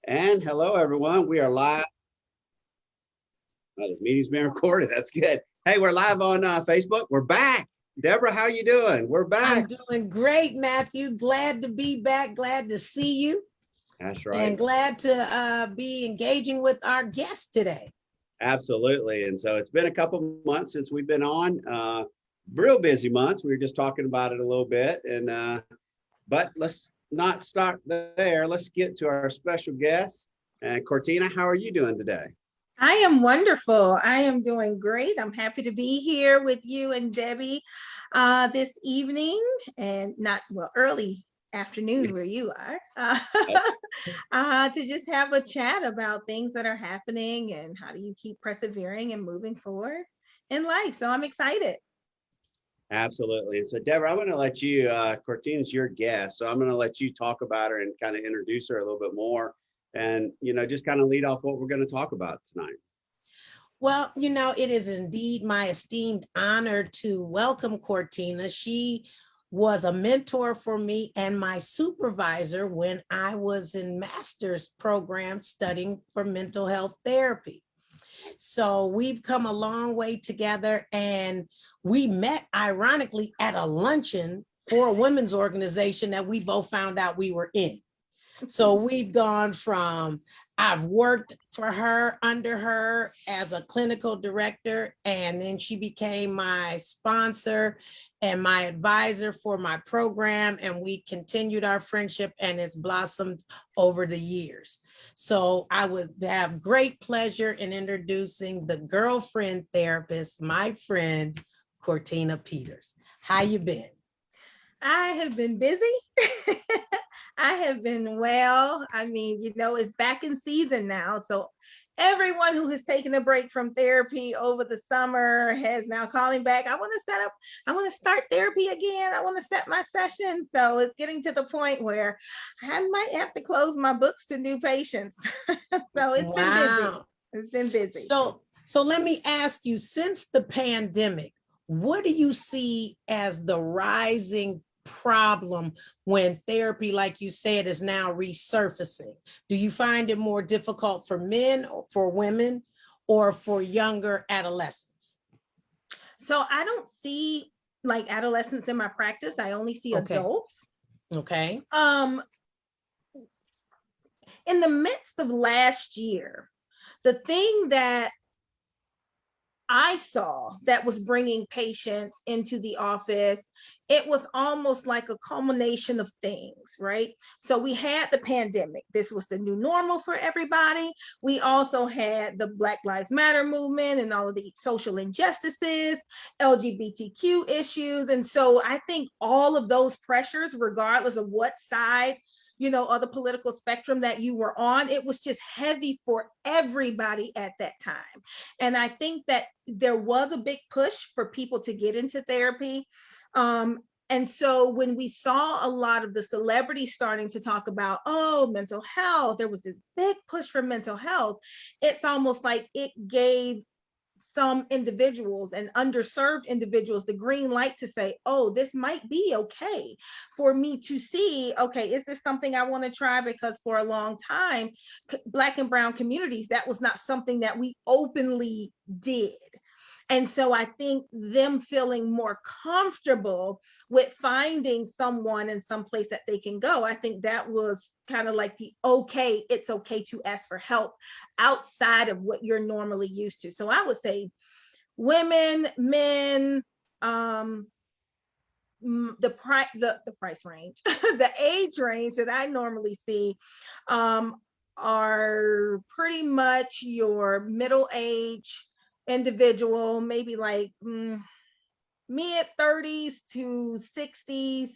And hello, everyone. We are live. Oh, this meeting's being recorded. That's good. Hey, we're live on Facebook. We're back. Debra, how are you doing? We're back. I'm doing great, Matthew. Glad to be back. Glad to see you. That's right. And glad to be engaging with our guest today. Absolutely. And so it's been a couple months since we've been on. Real busy months. We were just talking about it a little bit. And but let's not start there. Let's get to our special guest. And Cortina, how are you doing today? I am wonderful. I am doing great. I'm happy to be here with you and Debbie this evening, and early afternoon where you are, to just have a chat about things that are happening and how do you keep persevering and moving forward in life. So I'm excited. Absolutely. And so, Debra, I'm going to let you, Cortina's your guest, so I'm going to let you talk about her and kind of introduce her a little bit more and, just kind of lead off what we're going to talk about tonight. Well, it is indeed my esteemed honor to welcome Cortina. She was a mentor for me and my supervisor when I was in master's program studying for mental health therapy. So we've come a long way together, and we met ironically at a luncheon for a women's organization that we both found out we were in. So we've gone from, I've worked for her, under her as a clinical director, and then she became my sponsor and my advisor for my program, and we continued our friendship, and it's blossomed over the years. So I would have great pleasure in introducing the girlfriend therapist, my friend, Cortina Peters. How you been? I have been busy. I have been well. I mean, it's back in season now. So everyone who has taken a break from therapy over the summer has now calling back. I want to start therapy again. I want to set my session. So it's getting to the point where I might have to close my books to new patients. So it's been busy. It's been busy. So let me ask you, since the pandemic, what do you see as the rising problem when therapy, like you said, is now resurfacing? Do you find it more difficult for men or for women or for younger adolescents? So I don't see like adolescents in my practice. I only see adults. Okay. In the midst of last year, the thing that I saw that was bringing patients into the office, it was almost like a culmination of things, right? So we had the pandemic. This was the new normal for everybody. We also had the Black Lives Matter movement and all of the social injustices, LGBTQ issues. And so I think all of those pressures, regardless of what side of the political spectrum that you were on, it was just heavy for everybody at that time. And I think that there was a big push for people to get into therapy. And so when we saw a lot of the celebrities starting to talk about, mental health, there was this big push for mental health. It's almost like it gave some individuals and underserved individuals the green light to say, this might be okay for me to see, is this something I want to try? Because for a long time, Black and brown communities, that was not something that we openly did. And so I think them feeling more comfortable with finding someone and some place that they can go, I think that was kind of like it's okay to ask for help outside of what you're normally used to. So I would say women, men, the price range, the age range that I normally see are pretty much your middle age individual, maybe like mid 30s to 60s,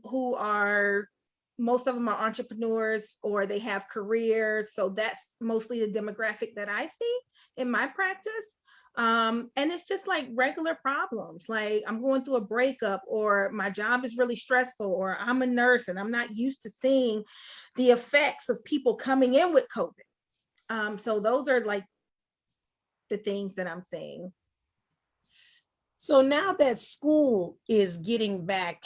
who are, most of them are entrepreneurs or they have careers. So that's mostly the demographic that I see in my practice. And it's just like regular problems, like I'm going through a breakup, or my job is really stressful, or I'm a nurse and I'm not used to seeing the effects of people coming in with COVID. So those are like the things that I'm seeing. So now that school is getting back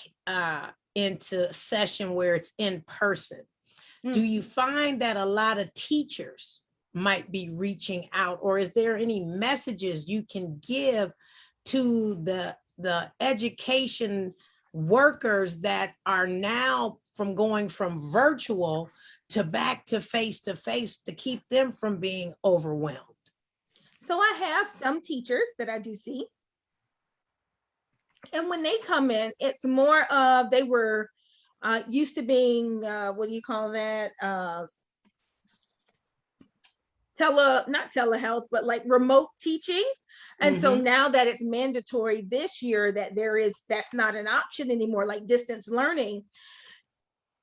into session where it's in person, Do you find that a lot of teachers might be reaching out, or is there any messages you can give to the education workers that are now going from virtual to back to face to keep them from being overwhelmed? So I have some teachers that I do see. And when they come in, it's more of they were used to being, what do you call that? Not telehealth, but like remote teaching. And so now that it's mandatory this year that that's not an option anymore, like distance learning,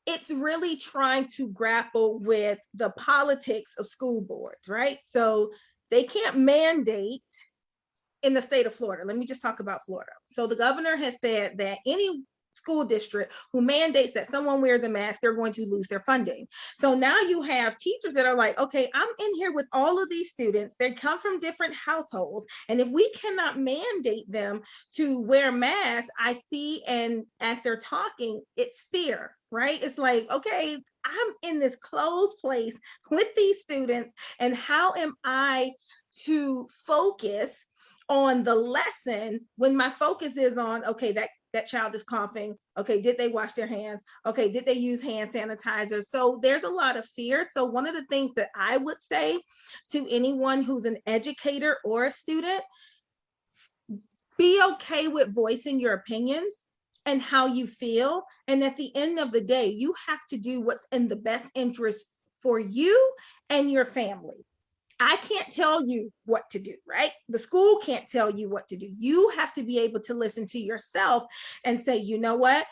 it's really trying to grapple with the politics of school boards, right? So they can't mandate in the state of Florida. Let me just talk about Florida. So the governor has said that any school district who mandates that someone wears a mask, they're going to lose their funding. So now you have teachers that are like, okay, I'm in here with all of these students. They come from different households. And if we cannot mandate them to wear masks, I see, and as they're talking, it's fear, right? It's like, okay, I'm in this closed place with these students, and how am I to focus on the lesson when my focus is on, okay, that child is coughing. Okay, did they wash their hands? Okay, did they use hand sanitizer? So there's a lot of fear. So one of the things that I would say to anyone who's an educator or a student, be okay with voicing your opinions and how you feel. And at the end of the day, you have to do what's in the best interest for you and your family. I can't tell you what to do, right? The school can't tell you what to do. You have to be able to listen to yourself and say, you know what?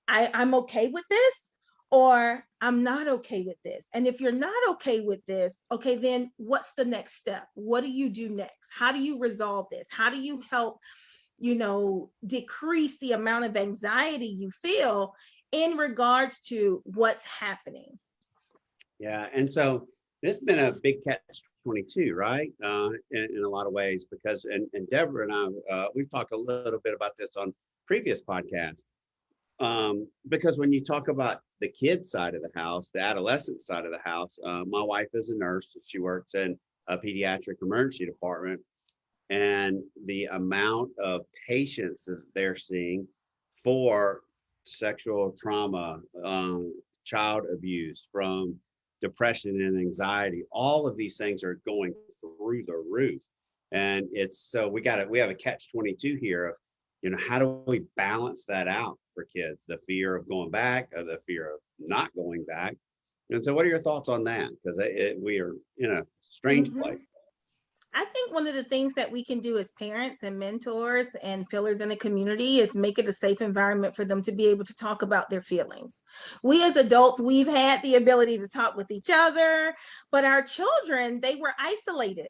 I'm okay with this, or I'm not okay with this. And if you're not okay with this, okay, then what's the next step? What do you do next? How do you resolve this? How do you help, decrease the amount of anxiety you feel in regards to what's happening? Yeah, and so this has been a big catch-22, right? In a lot of ways, because and Debra and I, we've talked a little bit about this on previous podcasts. Because when you talk about the kids side of the house, the adolescent side of the house, my wife is a nurse. She works in a pediatric emergency department, and the amount of patients that they're seeing for sexual trauma, child abuse, from depression and anxiety, all of these things are going through the roof. And it's so we have a catch-22 here of, how do we balance that out for kids? The fear of going back, or the fear of not going back. And so what are your thoughts on that? Because we are in a strange place. I think one of the things that we can do as parents and mentors and pillars in the community is make it a safe environment for them to be able to talk about their feelings. We as adults, we've had the ability to talk with each other, but our children, they were isolated.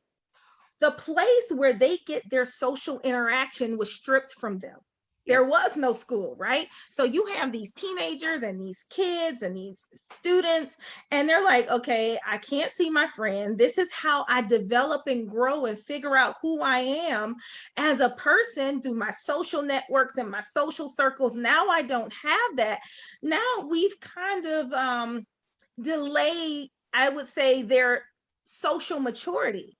The place where they get their social interaction was stripped from them. There was no school, right? So you have these teenagers and these kids and these students, and they're like, okay, I can't see my friend. This is how I develop and grow and figure out who I am as a person through my social networks and my social circles. Now I don't have that. Now we've kind of delayed, I would say, their social maturity.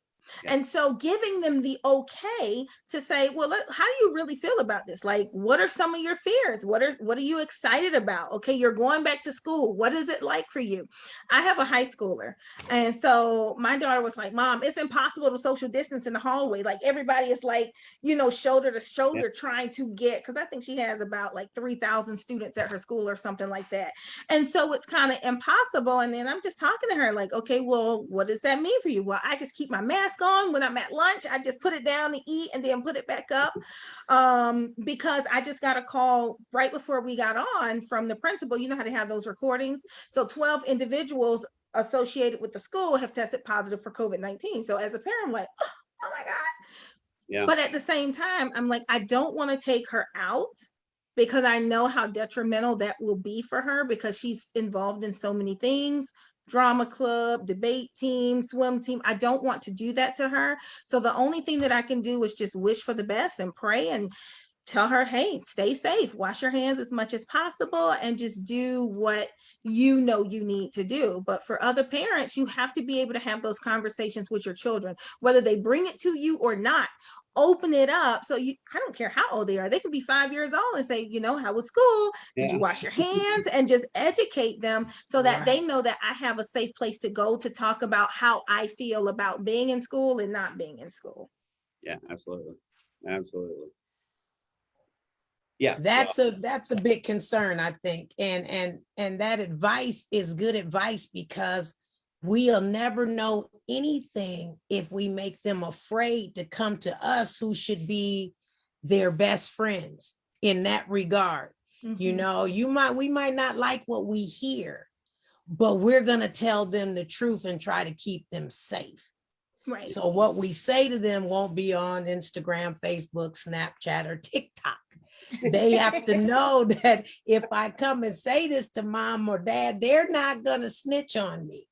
And so giving them the okay to say, well, how do you really feel about this? Like, what are some of your fears? What are you excited about? Okay, you're going back to school. What is it like for you? I have a high schooler. And so my daughter was like, Mom, it's impossible to social distance in the hallway. Like everybody is like, shoulder to shoulder trying to get, because I think she has about like 3,000 students at her school or something like that. And so it's kind of impossible. And then I'm just talking to her like, okay, well, what does that mean for you? Well, I just keep my mask on when I'm at lunch. I just put it down to eat and then put it back up, because I just got a call right before we got on from the principal. You know how they have those recordings? So 12 individuals associated with the school have tested positive for COVID-19. So as a parent, I'm like, oh my God. Yeah. But at the same time, I'm like, I don't want to take her out, because I know how detrimental that will be for her, because she's involved in so many things. Drama club, debate team, swim team. I don't want to do that to her. So the only thing that I can do is just wish for the best and pray and tell her, hey, stay safe, wash your hands as much as possible, and just do what you know you need to do. But for other parents, you have to be able to have those conversations with your children, whether they bring it to you or not. Open it up. So I don't care how old they are. They could be 5 years old and say, you know, how was school? Did you Yeah. wash your hands? And just educate them so that they Right. know that I have a safe place to go to talk about how I feel about being in school and not being in school. Yeah, absolutely. Absolutely. Yeah. Well, That's a big concern, I think. And that advice is good advice, because we'll never know anything if we make them afraid to come to us, who should be their best friends in that regard. You Mhm. know, we might not like what we hear, but we're going to tell them the truth and try to keep them safe. Right. So what we say to them won't be on Instagram, Facebook, Snapchat, or TikTok. They have to know that if I come and say this to mom or dad, they're not going to snitch on me.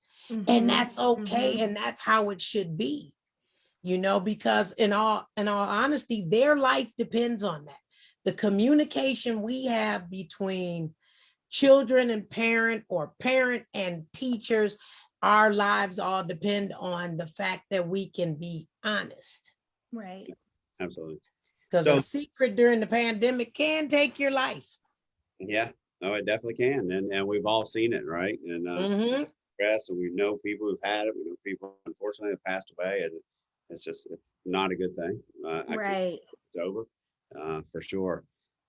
And that's okay. And that's how it should be, you know, because in all honesty, their life depends on that. The communication we have between children and parent, or parent and teachers, our lives all depend on the fact that we can be honest. Right. absolutely. Because a So, secret during the pandemic can take your life. yeah, no, it definitely can. And we've all seen it, right? And Mhm. stress, and we know people who've had it. We know people, unfortunately, have passed away. And it's not a good thing. Right. It's over for sure.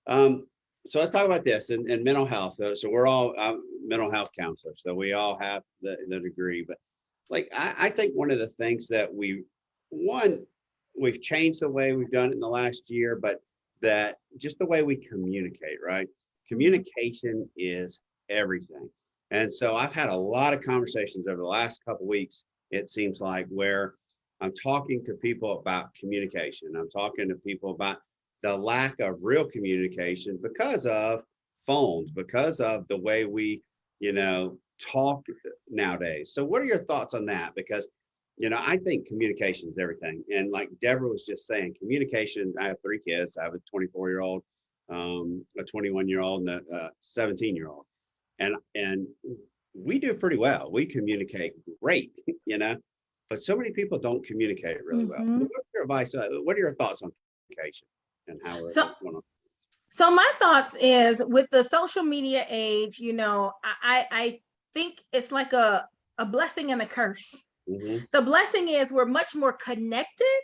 Um, so let's talk about this and mental health. So we're all mental health counselors. So we all have the degree. But like, I think one of the things that we've changed the way we've done it in the last year, but that just the way we communicate, right? Communication is everything. And so I've had a lot of conversations over the last couple of weeks, it seems like, where I'm talking to people about communication. I'm talking to people about the lack of real communication because of phones, because of the way we, talk nowadays. So what are your thoughts on that? Because, I think communication is everything. And like Debra was just saying, communication, I have 3 kids. I have a 24-year-old, a 21-year-old, and a 17-year-old. And we do pretty well. We communicate great, but so many people don't communicate really well. What's your advice? What are your thoughts on communication and how we're So going on? So my thoughts is, with the social media age, you know, I think it's like a blessing and a curse. Mm-hmm. The blessing is we're much more connected,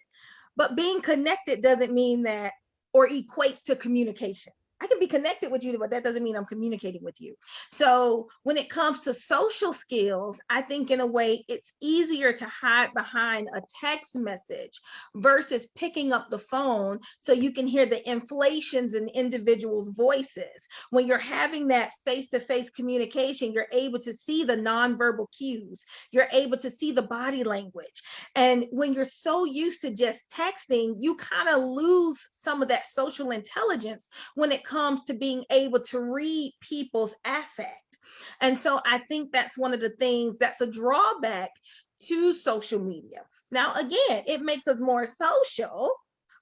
but being connected doesn't mean that, or equates to communication. I can be connected with you, but that doesn't mean I'm communicating with you. So when it comes to social skills, I think in a way it's easier to hide behind a text message versus picking up the phone so you can hear the inflations in individuals' voices. When you're having that face-to-face communication, you're able to see the nonverbal cues. You're able to see the body language. And when you're so used to just texting, you kind of lose some of that social intelligence when it comes to being able to read people's affect. And so I think that's one of the things that's a drawback to social media. Now, again, it makes us more social,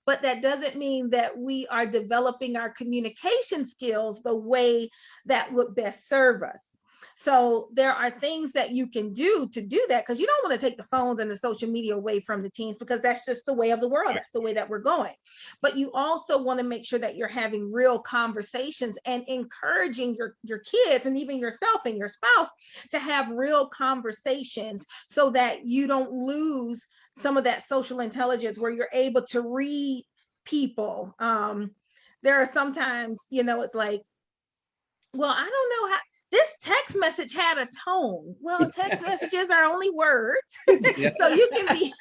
but that doesn't mean that we are developing our communication skills the way that would best serve us. So there are things that you can do to do that, because you don't want to take the phones and the social media away from the teens, because that's just the way of the world. That's the way that we're going. But you also want to make sure that you're having real conversations and encouraging your kids and even yourself and your spouse to have real conversations, so that you don't lose some of that social intelligence where you're able to read people. There are sometimes, it's like, well, I don't know how this text message had a tone. Well, text messages are only words. So you can be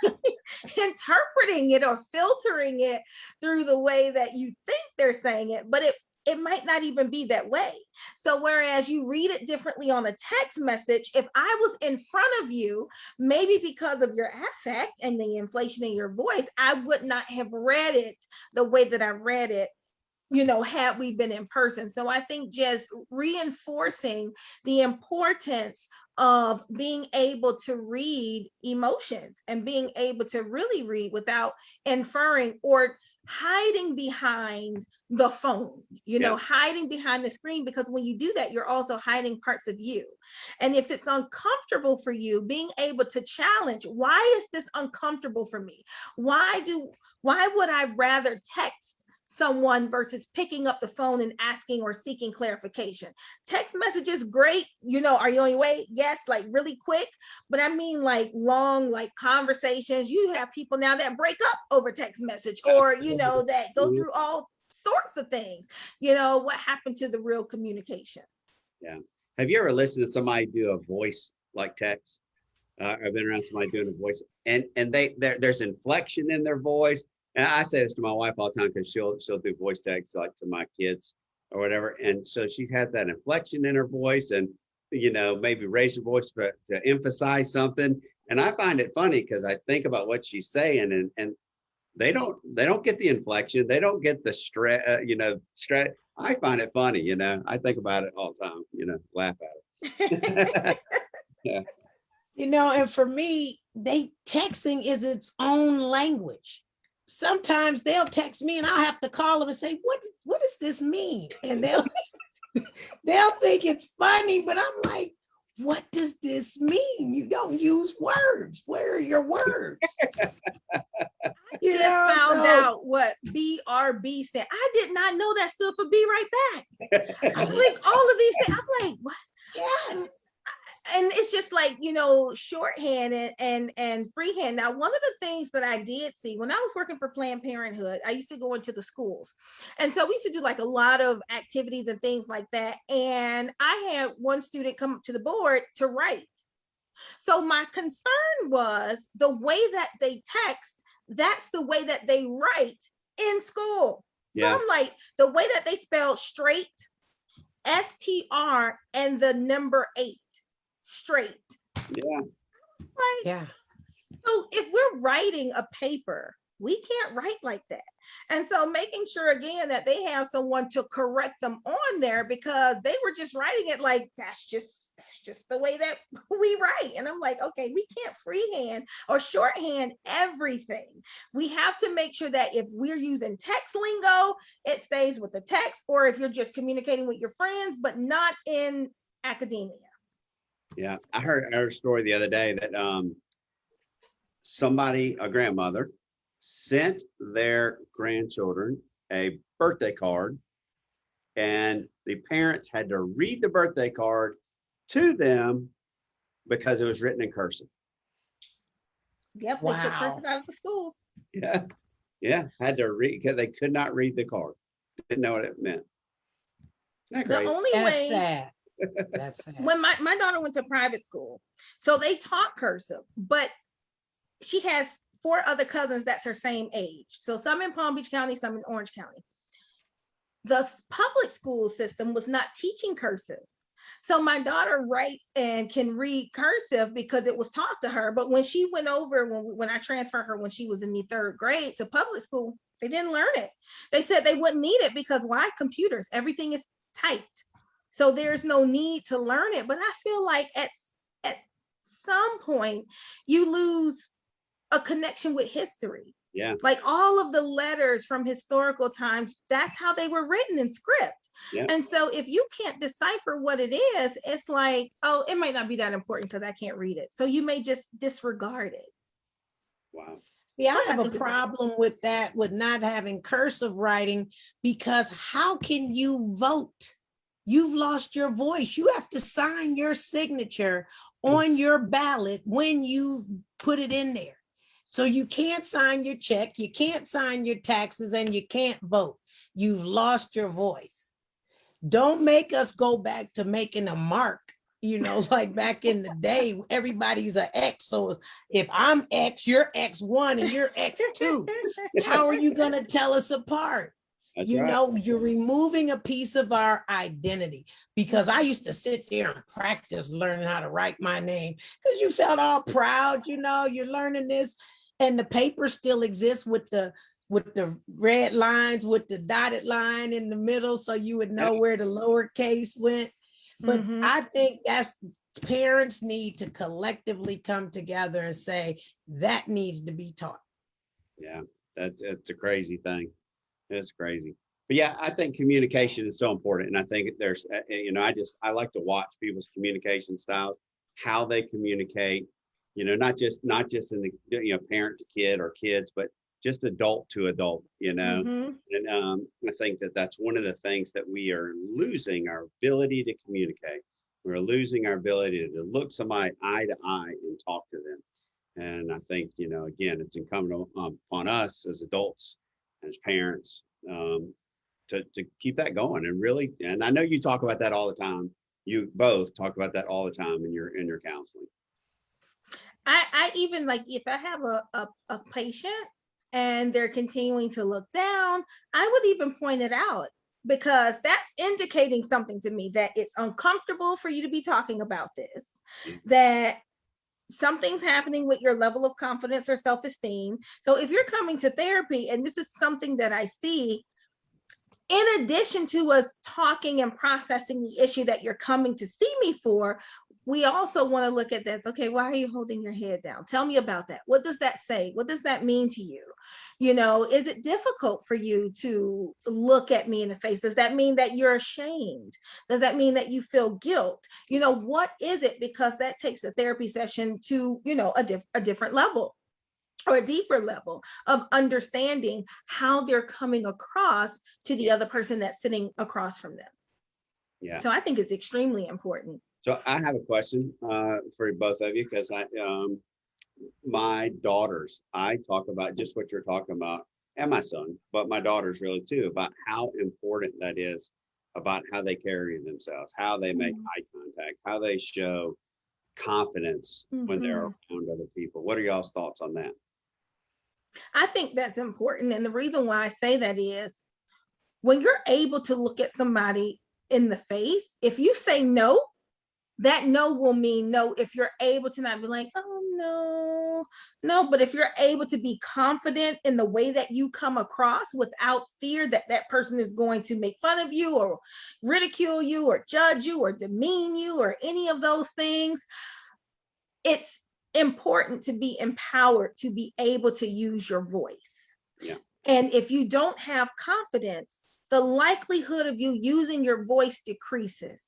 interpreting it or filtering it through the way that you think they're saying it, but it might not even be that way. So whereas you read it differently on a text message, if I was in front of you, maybe because of your affect and the inflation in your voice, I would not have read it the way that I read it, had we been in person. So I think just reinforcing the importance of being able to read emotions and being able to really read without inferring or hiding behind the phone, Yeah. hiding behind the screen, because when you do that, you're also hiding parts of you. And if it's uncomfortable for you, being able to challenge, why is this uncomfortable for me? Why would I rather text someone versus picking up the phone and asking or seeking clarification? Text messages, great. Are you on your way? Yes, like really quick. But I mean, like long, like conversations. You have people now that break up over text message, or, that go through all sorts of things. What happened to the real communication? Yeah. Have you ever listened to somebody do a voice like text? I've been around somebody doing a voice, and there's inflection in their voice. And I say this to my wife all the time, because she'll do voice text like to my kids or whatever. And so she has that inflection in her voice, and maybe raise your voice to emphasize something. And I find it funny because I think about what she's saying, and they don't get the inflection, they don't get the stress, stress. I find it funny, I think about it all the time, laugh at it. Yeah. And for me, texting is its own language. Sometimes they'll text me and I'll have to call them and say, what does this mean? And they'll think it's funny, but I'm like, what does this mean? You don't use words. Where are your words? I just found out what BRB stands. I did not know that stood for Be Right Back. I like all of these things. I'm like, what? Yes. And it's just like, shorthand and freehand. Now, one of the things that I did see when I was working for Planned Parenthood, I used to go into the schools. And so we used to do like a lot of activities and things like that. And I had one student come up to the board to write. So my concern was the way that they text, that's the way that they write in school. Yeah. So I'm like, the way that they spell straight, STR, and the number 8. Straight. Yeah. Like, yeah. So if we're writing a paper, we can't write like that. And so making sure again that they have someone to correct them on there, because they were just writing it like that's just the way that we write. And I'm like, okay, we can't freehand or shorthand everything. We have to make sure that if we're using text lingo, it stays with the text, or if you're just communicating with your friends, but not in academia. Yeah, I heard a story the other day that a grandmother, sent their grandchildren a birthday card, and the parents had to read the birthday card to them because it was written in cursive. Yep, they took cursive out of the schools. Yeah, had to read because they could not read the card. Didn't know what it meant. Isn't that The crazy? only That's way. sad. That's sad. When my daughter went to private school, so they taught cursive, but she has 4 other cousins that's her same age. So some in Palm Beach County, some in Orange County. The public school system was not teaching cursive. So my daughter writes and can read cursive because it was taught to her. But when she went over, when I transferred her when she was in the 3rd grade to public school, they didn't learn it. They said they wouldn't need it because why? Computers, everything is typed. So there's no need to learn it. But I feel like at some point you lose a connection with history. Yeah. Like all of the letters from historical times, that's how they were written in script. Yeah. And so if you can't decipher what it is, it's like, oh, it might not be that important because I can't read it. So you may just disregard it. Wow. See, I have a problem with that, with not having cursive writing, because how can you vote? You've lost your voice. You have to sign your signature on your ballot when you put it in there. So you can't sign your check, you can't sign your taxes, and you can't vote. You've lost your voice. Don't make us go back to making a mark, like back in the day, everybody's an X. So if I'm X, you're X1 and you're X2. How are you going to tell us apart? That's right. You're removing a piece of our identity, because I used to sit there and practice learning how to write my name because you felt all proud, you're learning this, and the paper still exists with the red lines with the dotted line in the middle, so you would know where the lowercase went. But I think parents need to collectively come together and say that needs to be taught. Yeah. It's a crazy thing. It's crazy. But yeah, I think communication is so important. And I think there's, I like to watch people's communication styles, how they communicate, not just in the, parent to kid or kids, but just adult to adult, Mhm. And I think that's one of the things that we are losing our ability to communicate. We're losing our ability to look somebody eye to eye and talk to them. And I think, again, it's incumbent upon us as adults, as parents, to keep that going and really, and I know you talk about that all the time. You both talk about that all the time in your counseling. I even, like, if I have a patient and they're continuing to look down, I would even point it out, because that's indicating something to me, that it's uncomfortable for you to be talking about this, Yeah. that something's happening with your level of confidence or self-esteem. So if you're coming to therapy and this is something that I see, in addition to us talking and processing the issue that you're coming to see me for, we also want to look at this. Okay, why are you holding your head down? Tell me about that. What does that say? What does that mean to you? Is it difficult for you to look at me in the face? Does that mean that you're ashamed? Does that mean that you feel guilt? What is it? Because that takes a therapy session to, a different level, or a deeper level of understanding how they're coming across to the other person that's sitting across from them. Yeah. So I think it's extremely important. So I have a question for both of you, because my daughters, I talk about just what you're talking about, and my son, but my daughters really too, about how important that is, about how they carry themselves, how they make eye contact, how they show confidence when they're around other people. What are y'all's thoughts on that? I think that's important. And the reason why I say that is, when you're able to look at somebody in the face, if you say no, that no will mean no. If you're able to not be like, oh no, but if you're able to be confident in the way that you come across, without fear that that person is going to make fun of you or ridicule you or judge you or demean you or any of those things, it's important to be empowered to be able to use your voice. Yeah. And if you don't have confidence, the likelihood of you using your voice decreases.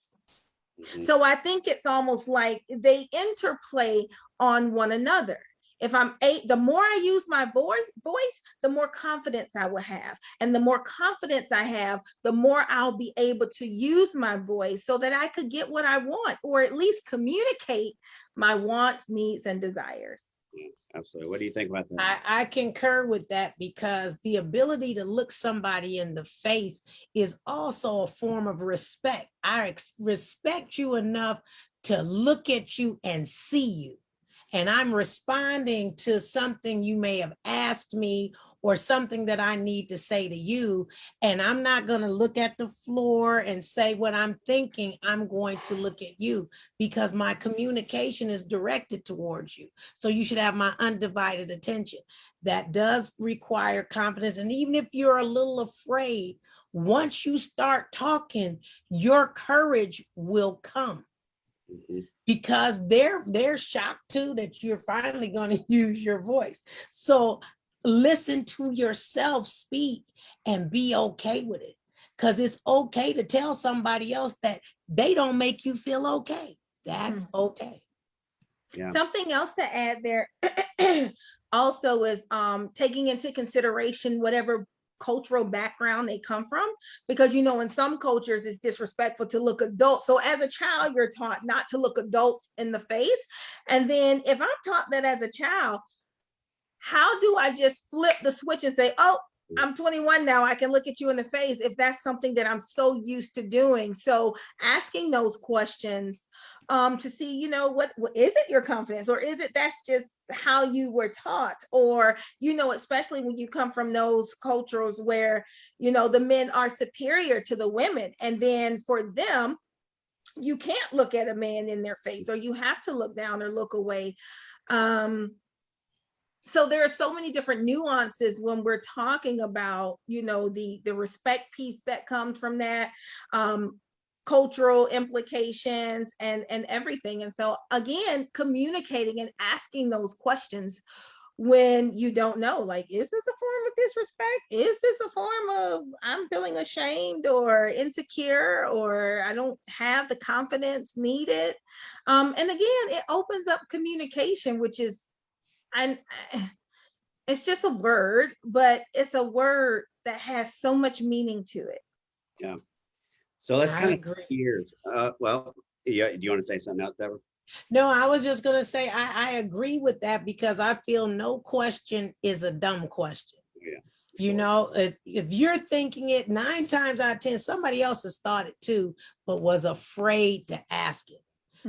So I think it's almost like they interplay on one another. If the more I use my voice, the more confidence I will have. And the more confidence I have, the more I'll be able to use my voice so that I could get what I want, or at least communicate my wants, needs, and desires. Yeah, absolutely. What do you think about that? I concur with that, because the ability to look somebody in the face is also a form of respect. I respect you enough to look at you and see you. And I'm responding to something you may have asked me, or something that I need to say to you. And I'm not going to look at the floor and say what I'm thinking. I'm going to look at you, because my communication is directed towards you. So you should have my undivided attention. That does require confidence. And even if you're a little afraid, once you start talking, your courage will come. Because they're shocked too that you're finally going to use your voice. So listen to yourself speak and be okay with it, because it's okay to tell somebody else that they don't make you feel okay. That's okay. Yeah. Something else to add there also is taking into consideration whatever cultural background they come from, because in some cultures it's disrespectful to look adult. So as a child, you're taught not to look adults in the face. And then if I'm taught that as a child, how do I just flip the switch and say, oh, I'm 21 now, I can look at you in the face, if that's something that I'm so used to doing? So asking those questions to see, what is it, your confidence, or is it that's just how you were taught? Or, especially when you come from those cultures where, the men are superior to the women, and then for them, you can't look at a man in their face, or you have to look down or look away. So there are so many different nuances when we're talking about, the respect piece that comes from that, cultural implications and everything. And so again, communicating and asking those questions when you don't know, like, is this a form of disrespect? Is this a form of I'm feeling ashamed or insecure, or I don't have the confidence needed? And again, it opens up communication, which is, it's just a word, but it's a word that has so much meaning to it. Yeah. So let's I kind of agree. years. Well, yeah. Do you want to say something else, Deborah? No, I was just going to say I agree with that, because I feel no question is a dumb question. Yeah. You Sure. know, if you're thinking it, 9 times out of 10, somebody else has thought it too, but was afraid to ask it.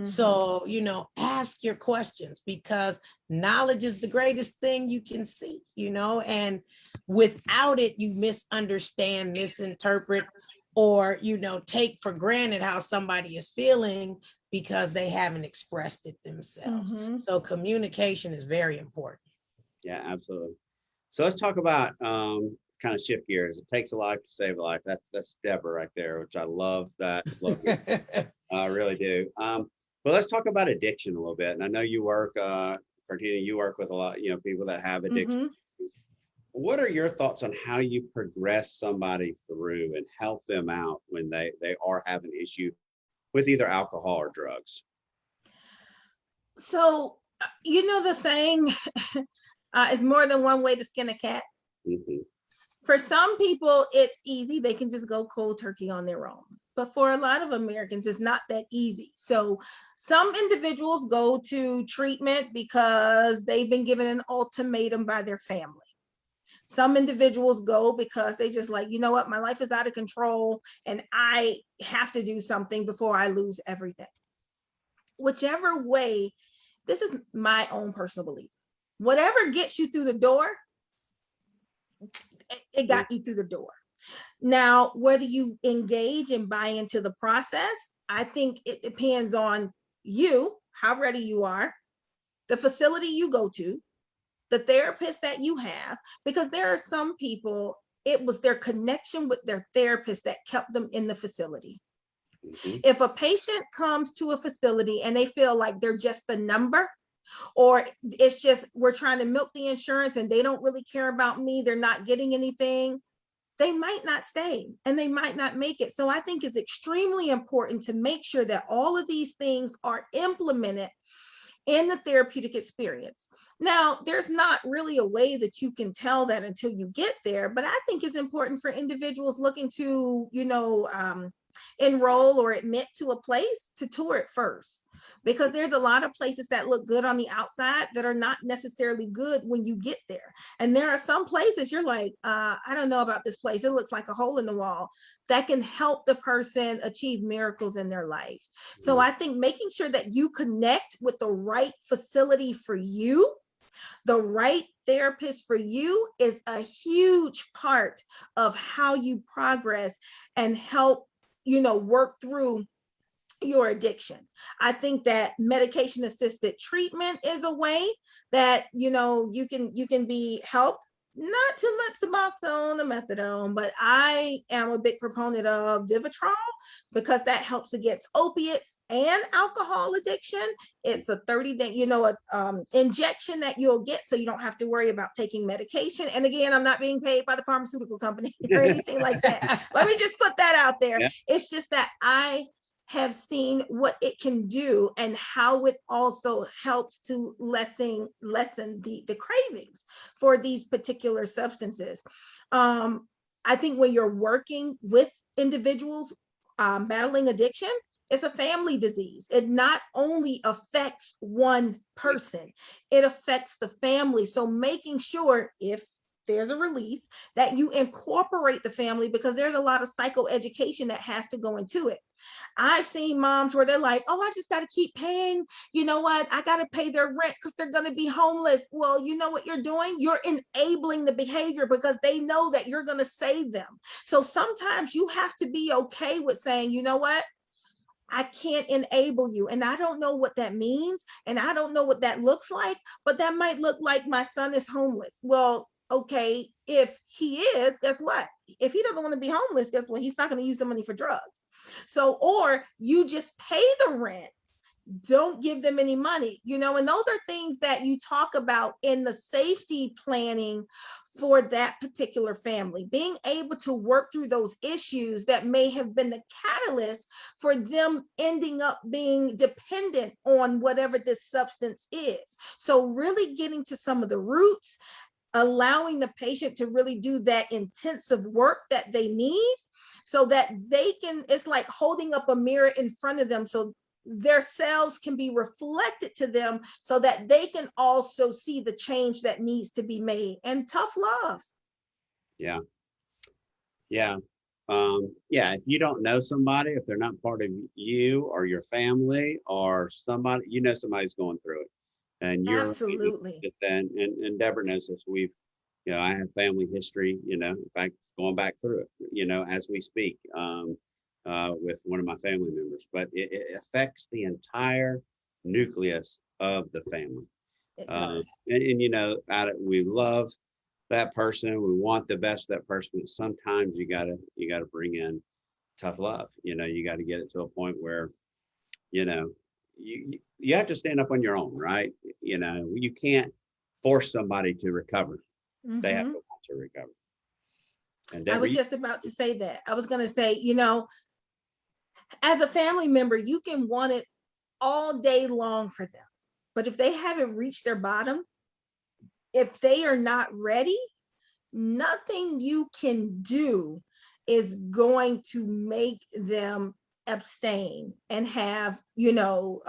So, you know, ask your questions, because knowledge is the greatest thing you can see, you know, and without it, you misunderstand, misinterpret, or, you know, take for granted how somebody is feeling because they haven't expressed it themselves. So communication is very important. Yeah, absolutely. So let's talk about kind of shift gears. It takes a life to save a life. That's Deborah right there, which I love that slogan. I really do. But let's talk about addiction a little bit. And I know you work, Cortina, you work with a lot, you know, people that have addiction. What are your thoughts on how you progress somebody through and help them out when they are having an issue with either alcohol or drugs? So, you know, the saying is more than one way to skin a cat. Mm-hmm. For some people, it's easy. They can just go cold turkey on their own. But for a lot of Americans, it's not that easy. So some individuals go to treatment because they've been given an ultimatum by their family. Some individuals go because they just like, you know what, my life is out of control and I have to do something before I lose everything. Whichever way, this is my own personal belief. Whatever gets you through the door, it got you through the door. Now, whether you engage and buy into the process, I think it depends on you, how ready you are, the facility you go to, the therapist that you have, because there are some people, it was their connection with their therapist that kept them in the facility. If a patient comes to a facility and they feel like they're just a number, or it's just we're trying to milk the insurance and they don't really care about me, they're not getting anything, they might not stay and they might not make it. So I think it's extremely important to make sure that all of these things are implemented in the therapeutic experience. Now, there's not really a way that you can tell that until you get there, but I think it's important for individuals looking to, you know, enroll or admit to a place to tour it first, because there's a lot of places that look good on the outside that are not necessarily good when you get there. And there are some places you're like, I don't know about this place. It looks like a hole in the wall, that can help the person achieve miracles in their life. So I think making sure that you connect with the right facility for you, the right therapist for you, is a huge part of how you progress and help, you know, work through your addiction. I think that medication assisted treatment is a way that, you know, you can be helped. Not too much Suboxone or methadone, but I am a big proponent of Vivitrol because that helps against opiates and alcohol addiction. It's a 30-day, you know, injection that you'll get so you don't have to worry about taking medication. And again, I'm not being paid by the pharmaceutical company or anything like that. Let me just put that out there. Yeah. It's just that I have seen what it can do and how it also helps to lessen the cravings for these particular substances. I think when you're working with individuals battling addiction, it's a family disease. It not only affects one person, it affects the family. So making sure if there's a release that you incorporate the family, because there's a lot of psychoeducation that has to go into it. I've seen moms where they're like, oh, I just got to keep paying. You know what? I got to pay their rent because they're going to be homeless. Well, you know what you're doing? You're enabling the behavior because they know that you're going to save them. So sometimes you have to be okay with saying, you know what? I can't enable you. And I don't know what that means. And I don't know what that looks like, but that might look like my son is homeless. Well, okay, if he is, guess what? If he doesn't want to be homeless, guess what? He's not going to use the money for drugs. So, or you just pay the rent don't give them any money, you know, and those are things that you talk about in the safety planning for that particular family, being able to work through those issues that may have been the catalyst for them ending up being dependent on whatever this substance is. So really getting to some of the roots, allowing the patient to really do that intensive work that they need so that they can, it's like holding up a mirror in front of them so their selves can be reflected to them so that they can also see the change that needs to be made. And tough love. Yeah. Yeah. Yeah. If you don't know somebody, if they're not part of you or your family or somebody, you know, somebody's going through it. And you're Absolutely. and Debra knows this. We've, you know, I have family history, you know, in fact, going back through it, you know, as we speak, with one of my family members, but it affects the entire nucleus of the family. It does. And you know, we love that person. We want the best for that person. But sometimes you gotta bring in tough love. You know, you got to get it to a point where, you know, you have to stand up on your own, right? You know, you can't force somebody to recover. They have to want to recover. And I Debra, was just about to say that. I was going to say, you know, as a family member, you can want it all day long for them. But if they haven't reached their bottom, if they are not ready, nothing you can do is going to make them abstain and have, you know,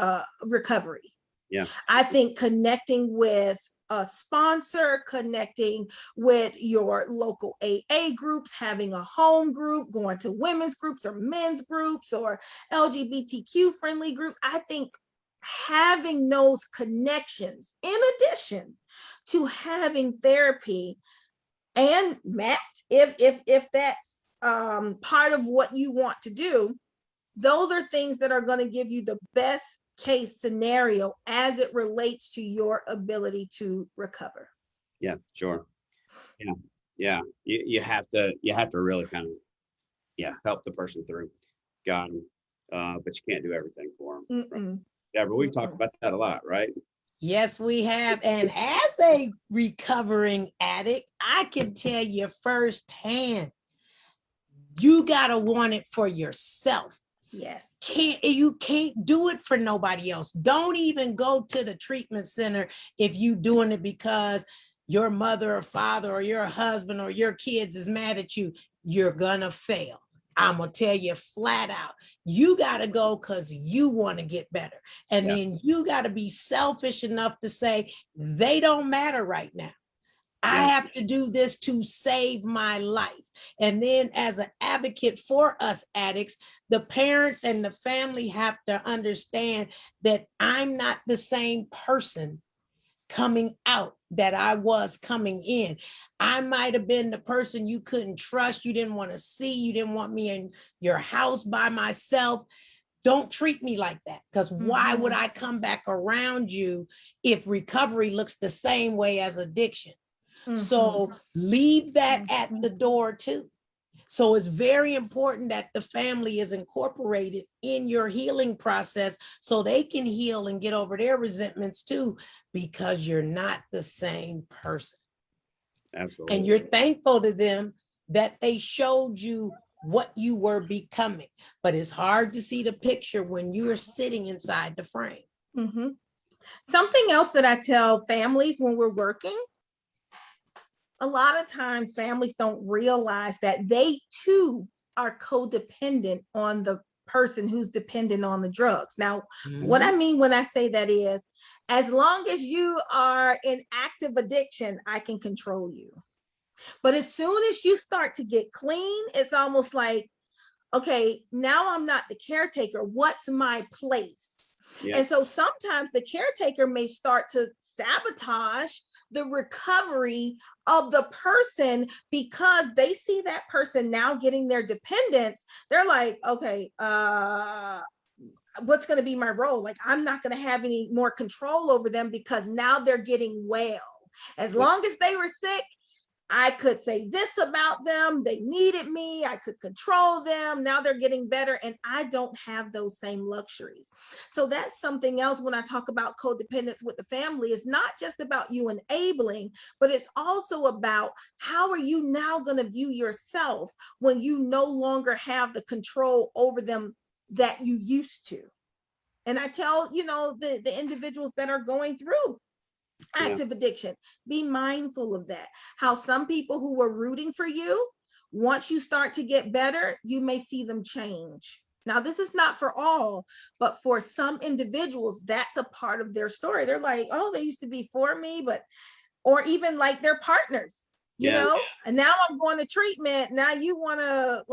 recovery. yeah, I think connecting with a sponsor, connecting with your local AA groups, having a home group, going to women's groups or men's groups or LGBTQ friendly groups. I think having those connections in addition to having therapy, and Matt, if that's part of what you want to do, those are things that are going to give you the best case scenario as it relates to your ability to recover. yeah, sure. Yeah. You have to really kind of help the person through. Got them. But you can't do everything for them. Right. Debra, we've talked about that a lot, right? Yes, we have. And as a recovering addict, I can tell you firsthand, you got to want it for yourself. Yes. You can't do it for nobody else. Don't even go to the treatment center if you doing it because your mother or father or your husband or your kids is mad at you. You're gonna fail. I'm gonna tell you flat out, you gotta go because you want to get better. And then you gotta be selfish enough to say, they don't matter right now. I have to do this to save my life. And then as an advocate for us addicts, the parents and the family have to understand that I'm not the same person coming out that I was coming in. I might have been the person you couldn't trust, you didn't want to see, you didn't want me in your house by myself. Don't treat me like that, because why would I come back around you if recovery looks the same way as addiction? So leave that at the door too. So it's very important that the family is incorporated in your healing process so they can heal and get over their resentments too, because you're not the same person. Absolutely. And you're thankful to them that they showed you what you were becoming. But it's hard to see the picture when you're sitting inside the frame. Something else that I tell families when we're working, a lot of times families don't realize that they too are codependent on the person who's dependent on the drugs. Now, what I mean when I say that is, as long as you are in active addiction, I can control you. But as soon as you start to get clean, it's almost like, okay, now I'm not the caretaker. What's my place? And so sometimes the caretaker may start to sabotage the recovery of the person because they see that person now getting their dependence. They're like, okay, what's going to be my role? Like, I'm not going to have any more control over them because now they're getting well. As long as they were sick, I could say this about them. They needed me. I could control them. Now they're getting better. And I don't have those same luxuries. So that's something else when I talk about codependence with the family. It's not just about you enabling, but it's also about how are you now going to view yourself when you no longer have the control over them that you used to. And I tell, the individuals that are going through active addiction, be mindful of that. How some people who were rooting for you, once you start to get better, you may see them change. Now, this is not for all, but for some individuals, that's a part of their story. They're like, oh, they used to be for me, or even like their partners, and now I'm going to treatment. Now you want to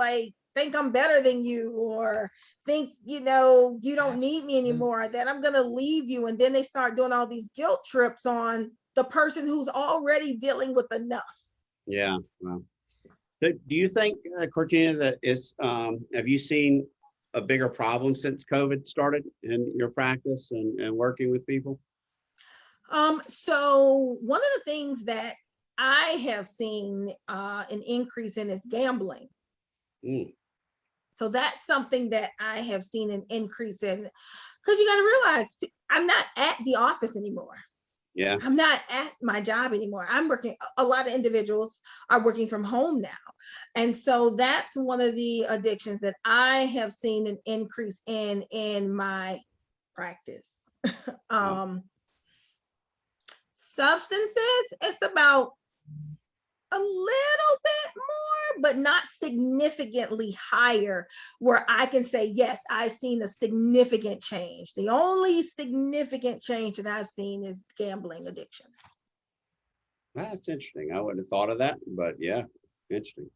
think I'm better than you, or think, you don't need me anymore, that I'm going to leave you. And then they start doing all these guilt trips on the person who's already dealing with enough. Yeah. Well, do you think, Cortina, that have you seen a bigger problem since COVID started in your practice and working with people? So one of the things that I have seen an increase in is gambling. So that's something that I have seen an increase in, because you got to realize I'm not at the office anymore. Yeah. I'm not at my job anymore. I'm working. A lot of individuals are working from home now. And so that's one of the addictions that I have seen an increase in my practice. Substances, it's about a little bit more, but not significantly higher, where I can say, yes, I've seen a significant change. The only significant change that I've seen is gambling addiction. That's interesting. I wouldn't have thought of that, but yeah, interesting.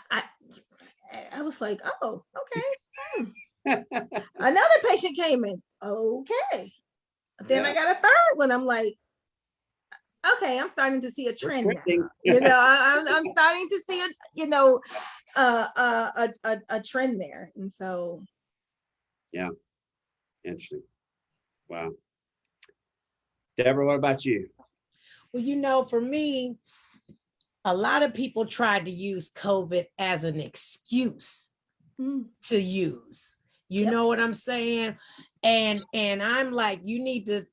I was like, oh, okay. Another patient came in. Okay. Then I got a third one. I'm like, okay, I'm starting to see a trend now. I'm starting to see a trend there. And so, yeah, interesting. Wow. Debra, what about you? Well, for me, a lot of people tried to use COVID as an excuse to use. You know what I'm saying? And I'm like, you need to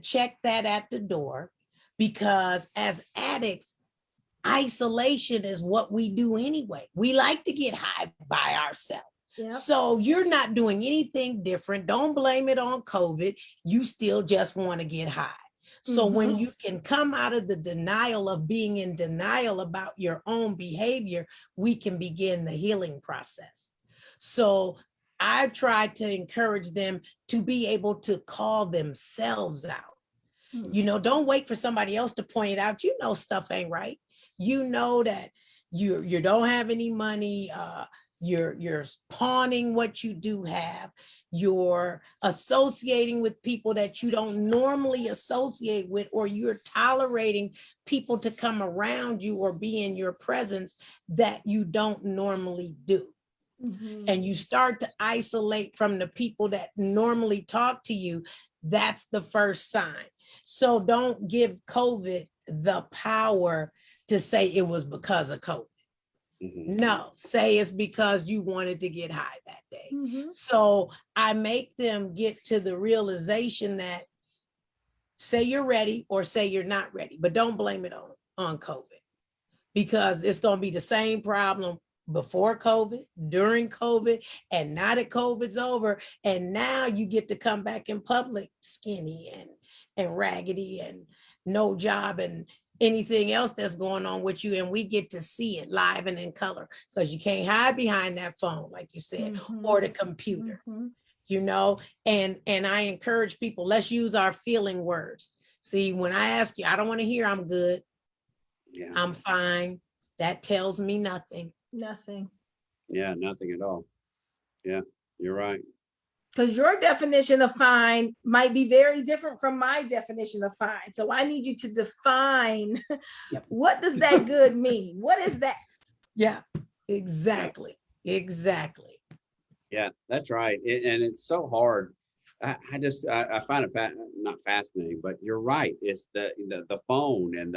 check that at the door, because as addicts, isolation is what we do anyway. We like to get high by ourselves. Yep. So you're not doing anything different. Don't blame it on COVID. You still just want to get high. So when you can come out of the denial of being in denial about your own behavior, we can begin the healing process. So I try to encourage them to be able to call themselves out. Don't wait for somebody else to point it out. Stuff ain't right. That you don't have any money. You're pawning what you do have. You're associating with people that you don't normally associate with, or you're tolerating people to come around you or be in your presence that you don't normally do. And you start to isolate from the people that normally talk to you. That's the first sign. So don't give COVID the power to say it was because of COVID. No, say it's because you wanted to get high that day. So I make them get to the realization that say you're ready or say you're not ready, but don't blame it on COVID, because it's going to be the same problem before COVID, during COVID, and now that COVID's over, and now you get to come back in public skinny and raggedy and no job and anything else that's going on with you, and we get to see it live and in color, because you can't hide behind that phone, like you said, or the computer, and I encourage people, let's use our feeling words. See, when I ask you, I don't want to hear I'm good, I'm fine, that tells me nothing. Yeah, nothing at all. Yeah, you're right. Because your definition of fine might be very different from my definition of fine. So I need you to define what does that good mean? What is that? Yeah, exactly. Yeah, that's right. And it's so hard. I find it not fascinating, but you're right. It's the phone and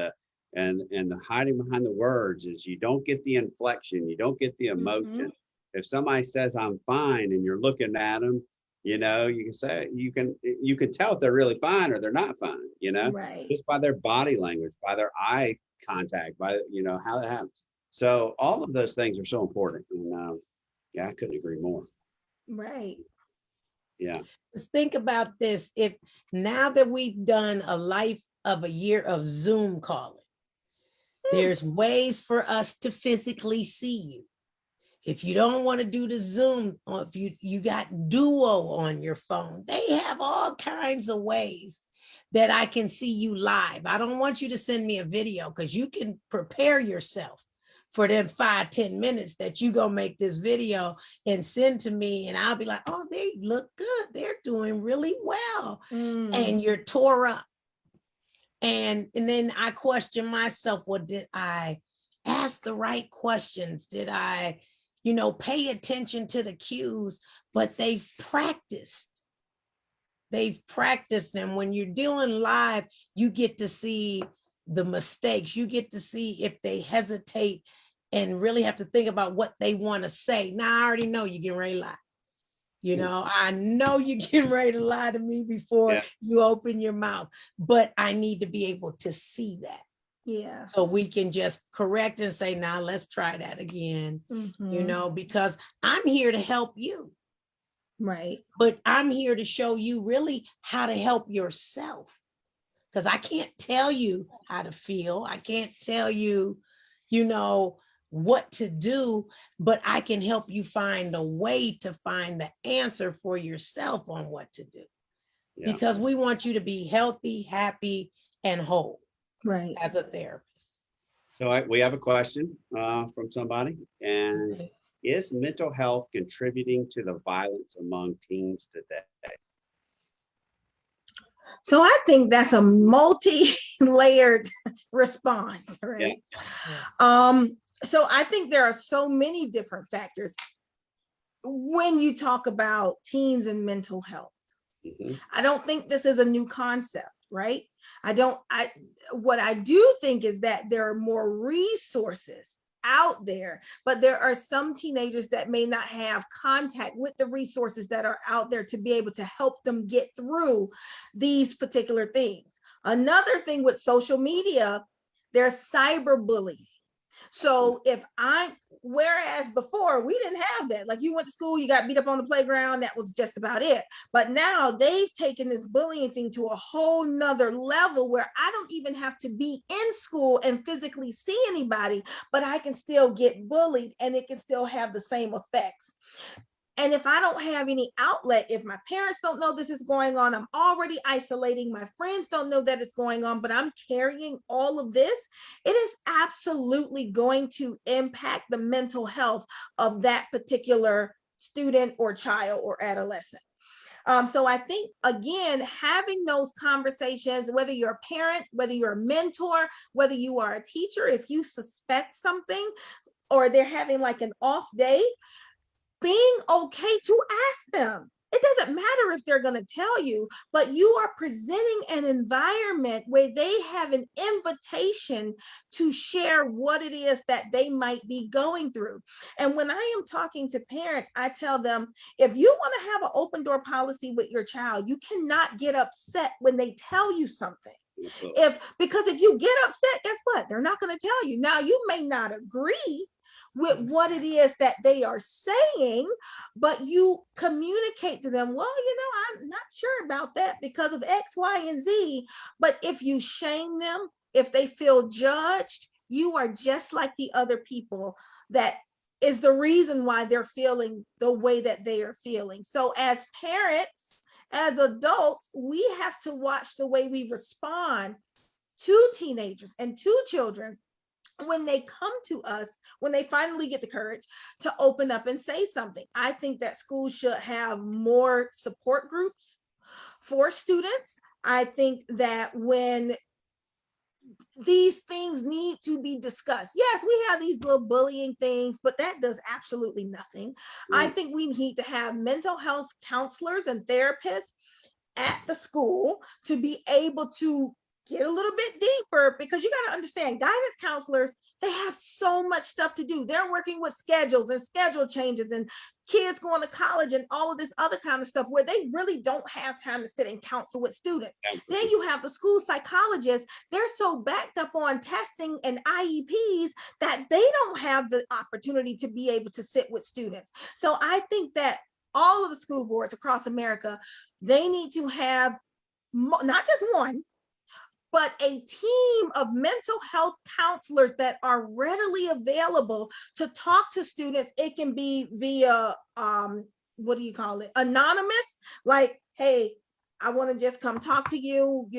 And the hiding behind the words is you don't get the inflection, you don't get the emotion. If somebody says I'm fine and you're looking at them, you know, you can say, you can tell if they're really fine or they're not fine, you know, Right. just by their body language, by their eye contact, by, you know, how they have. So all of those things are so important. And yeah, I couldn't agree more. Right. Yeah. Just think about this. If now that we've done a life of a year of Zoom calling, there's ways for us to physically see you. If you don't want to do the Zoom, or if you got Duo on your phone, they have all kinds of ways that I can see you live. I don't want you to send me a video because you can prepare yourself for them 5-10 minutes that you gonna make this video and send to me, and I'll be like, oh, they look good. They're doing really well. And you're tore up. And then I question myself, well, did I ask the right questions? Did I, you know, pay attention to the cues? But they've practiced. And when you're doing live, you get to see the mistakes. You get to see if they hesitate and really have to think about what they want to say. Now, I already know you're getting ready to lie. You know, I know you're getting ready to lie to me before you open your mouth, but I need to be able to see that. Yeah. So we can just correct and say, now let's try that again, you know, because I'm here to help you. Right. But I'm here to show you really how to help yourself. Because I can't tell you how to feel. I can't tell you, you know, what to do, but I can help you find a way to find the answer for yourself on what to do. Yeah. Because we want you to be healthy, happy, and whole. Right. As a therapist. So we have a question from somebody, and is mental health contributing to the violence among teens today? So I think that's a multi-layered response, right? Yeah. So I think there are so many different factors when you talk about teens and mental health. I don't think this is a new concept, right? What I do think is that there are more resources out there, but there are some teenagers that may not have contact with the resources that are out there to be able to help them get through these particular things. Another thing with social media, there's cyberbullying. So whereas before we didn't have that, like you went to school, you got beat up on the playground, that was just about it. But now they've taken this bullying thing to a whole nother level where I don't even have to be in school and physically see anybody, but I can still get bullied and it can still have the same effects. And if I don't have any outlet, if my parents don't know this is going on, I'm already isolating, my friends don't know that it's going on, but I'm carrying all of this, it is absolutely going to impact the mental health of that particular student or child or adolescent. So I think, again, having those conversations, whether you're a parent, whether you're a mentor, whether you are a teacher, if you suspect something or they're having like an off day, being okay to ask them. It doesn't matter if they're going to tell you, but you are presenting an environment where they have an invitation to share what it is that they might be going through. And when I am talking to parents, I tell them, if you want to have an open door policy with your child, you cannot get upset when they tell you something. Because if you get upset, guess what? They're not going to tell you. Now, you may not agree with what it is that they are saying, but you communicate to them, well, you know, I'm not sure about that because of X, Y, and Z. But if you shame them, if they feel judged, you are just like the other people. That is the reason why they're feeling the way that they are feeling. So as parents, as adults, we have to watch the way we respond to teenagers and to children when they come to us, when they finally get the courage to open up and say something. I think that schools should have more support groups for students. I think that when these things need to be discussed. Yes, we have these little bullying things, but that does absolutely nothing. I think we need to have mental health counselors and therapists at the school to be able to get a little bit deeper, because you got to understand, guidance counselors, they have so much stuff to do. They're working with schedules and schedule changes and kids going to college and all of this other kind of stuff where they really don't have time to sit and counsel with students. Then you have the school psychologists. They're so backed up on testing and IEPs that they don't have the opportunity to be able to sit with students. So I think that all of the school boards across America, they need to have not just one, but a team of mental health counselors that are readily available to talk to students. It can be via, what do you call it? Anonymous, like, hey, I want to just come talk to you,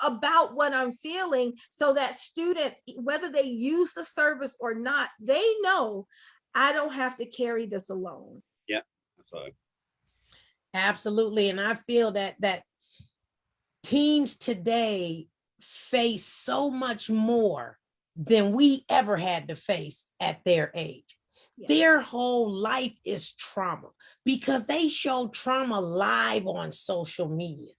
about what I'm feeling, so that students, whether they use the service or not, they know I don't have to carry this alone. Yeah, absolutely. Absolutely. And I feel that teens today face so much more than we ever had to face at their age. Yeah. Their whole life is trauma because they show trauma live on social media.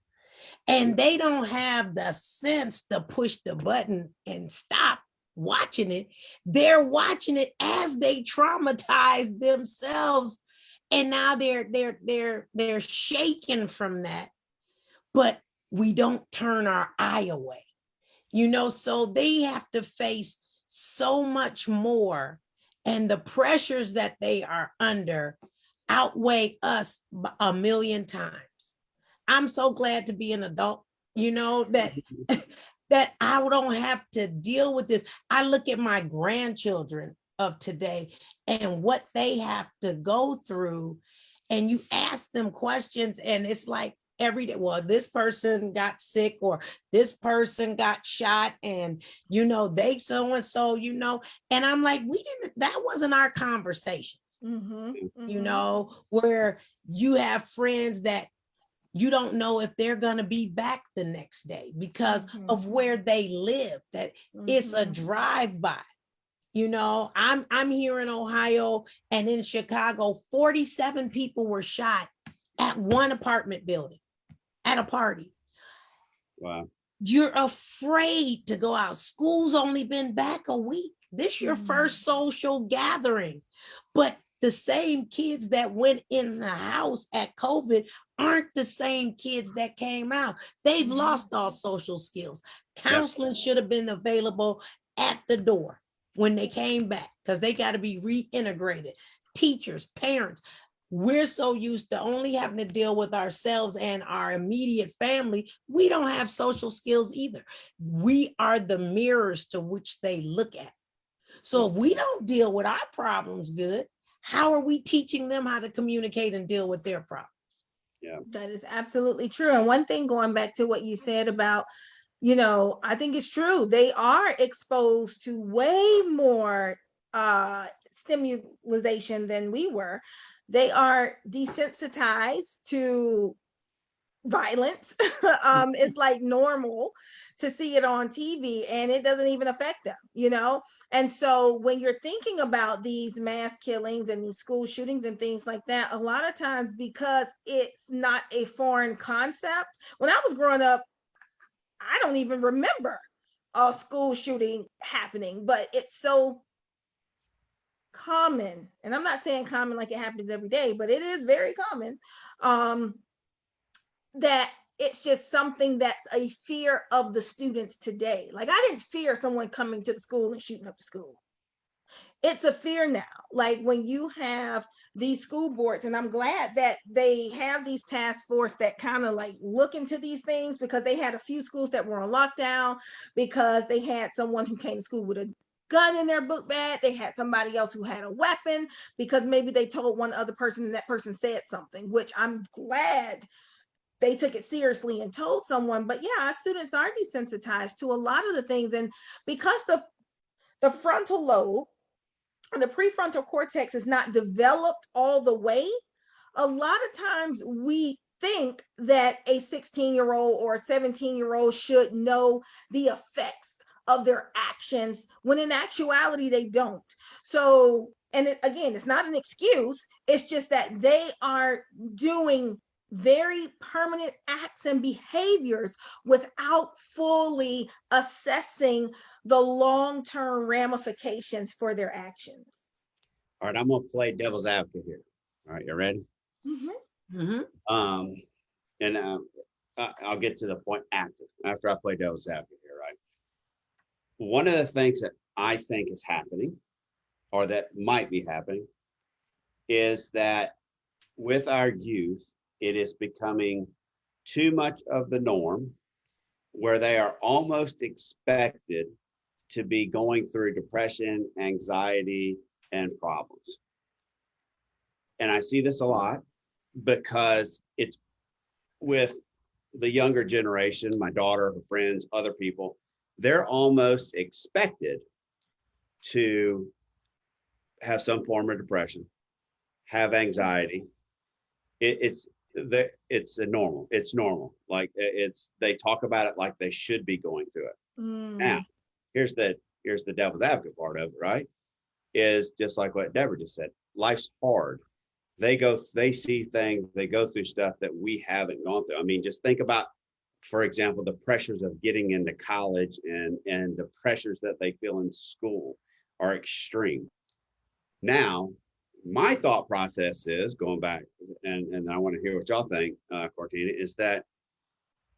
And they don't have the sense to push the button and stop watching it. They're watching it as they traumatize themselves. And now they're shaken from that. But we don't turn our eye away, so they have to face so much more, and the pressures that they are under outweigh us a million times. I'm so glad to be an adult, that that I don't have to deal with this. I look at my grandchildren of today and what they have to go through, and you ask them questions and it's like every day, well, this person got sick or this person got shot and, they so-and-so, and I'm like, that wasn't our conversations, where you have friends that you don't know if they're going to be back the next day because of where they live, that it's a drive-by. I'm here in Ohio and in Chicago, 47 people were shot at one apartment building at a party. Wow. You're afraid to go out. School's only been back a week. This is your first social gathering. But the same kids that went in the house at COVID aren't the same kids that came out. They've lost all social skills. Counseling should have been available at the door when they came back because they got to be reintegrated. Teachers, parents, we're so used to only having to deal with ourselves and our immediate family. We don't have social skills either. We are the mirrors to which they look at. So if we don't deal with our problems good, how are we teaching them how to communicate and deal with their problems? Yeah, that is absolutely true. And one thing, going back to what you said about, I think it's true. They are exposed to way more stimulation than we were. They are desensitized to violence. It's like normal to see it on TV and it doesn't even affect them, And so when you're thinking about these mass killings and these school shootings and things like that, a lot of times because it's not a foreign concept. When I was growing up, I don't even remember a school shooting happening, but it's so common. And I'm not saying common like it happens every day, but it is very common. That it's just something that's a fear of the students today. Like I didn't fear someone coming to the school and shooting up the school. It's a fear now. Like when you have these school boards, and I'm glad that they have these task force that kind of like look into these things, because they had a few schools that were on lockdown because they had someone who came to school with a gun in their book bag. They had somebody else who had a weapon because maybe they told one other person and that person said something, which I'm glad they took it seriously and told someone. But yeah, our students are desensitized to a lot of the things. And because the frontal lobe and the prefrontal cortex is not developed all the way, a lot of times we think that a 16-year-old or a 17-year-old should know the effects of their actions, when in actuality they don't. So, and again, it's not an excuse. It's just that they are doing very permanent acts and behaviors without fully assessing the long-term ramifications for their actions. All right, I'm gonna play devil's advocate here. All right, you ready? And I'll get to the point after I play devil's advocate here, right? One of the things that I think is happening, or that might be happening, is that with our youth, it is becoming too much of the norm where they are almost expected to be going through depression, anxiety, and problems. And I see this a lot because it's with the younger generation, my daughter, her friends, other people, they're almost expected to have some form of depression, have anxiety. It's normal. It's normal. Like they talk about it like they should be going through it. Now, here's the devil's advocate part of it, right? Is just like what Debra just said. Life's hard. They see things, they go through stuff that we haven't gone through. I mean, just think about, for example, the pressures of getting into college and the pressures that they feel in school are extreme. Now, my thought process is going back, and I want to hear what y'all think, Cortina, is that